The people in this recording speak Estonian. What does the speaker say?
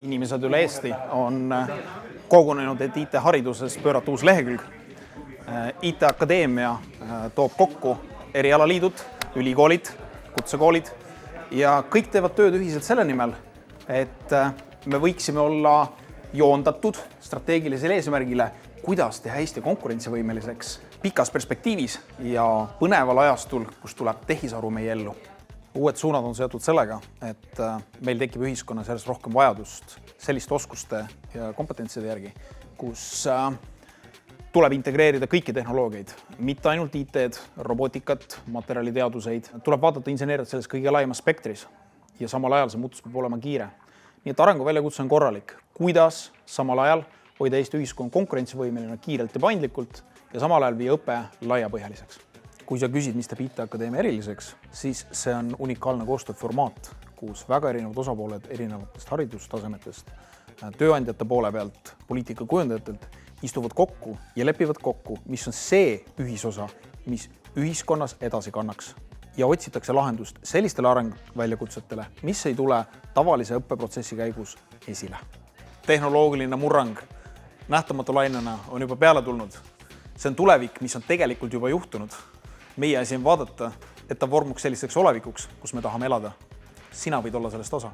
Inimesed üle Eesti on kogunenud, et IT-hariduses pöörata uus lehekülg. IT-akadeemia toob kokku erialaliidud, ülikoolid, kutsekoolid ja kõik teevad tööd ühiselt selle nimel, et me võiksime olla joondatud strateegilisele eesmärgile, kuidas teha Eesti konkurentsivõimeliseks pikas perspektiivis ja põneval ajastul, kus tuleb tehisaru meie ellu. Uued suunad on seotud sellega, et meil tekib ühiskonnas järjest rohkem vajadust selliste oskuste ja kompetentside järgi, kus tuleb integreerida kõiki tehnoloogiaid, mitte ainult IT-d, robotikat, materjaliteaduseid. Tuleb vaadata inseneeriat selles kõige laiemas spektris ja samal ajal see muutus peab olema kiire. Nii et arenguväljakutse on korralik, kuidas samal ajal hoida Eesti ühiskond konkurentsivõimeline kiirelt ja paindlikult ja samal ajal viia õpe laiapõhjaliseks. Kui sa küsid, mis teeb IT-akadeemia eriliseks, siis see on unikaalne koostööformaat, kus väga erinevad osapooled erinevatest haridustasemetest, tööandjate poole pealt, poliitikakujundajatelt istuvad kokku ja lepivad kokku, mis on see ühisosa, mis ühiskonnas edasi kannaks. Ja otsitakse lahendust sellistele arenguväljakutsetele, mis ei tule tavalise õppeprotsessi käigus esile. Tehnoloogiline murrang nähtamatu lainena on juba peale tulnud. See on tulevik, mis on tegelikult juba juhtunud. Meie asi on vaadata, et ta vormuks selliseks olevikuks, kus me tahame elada. Sina võid olla sellest osa.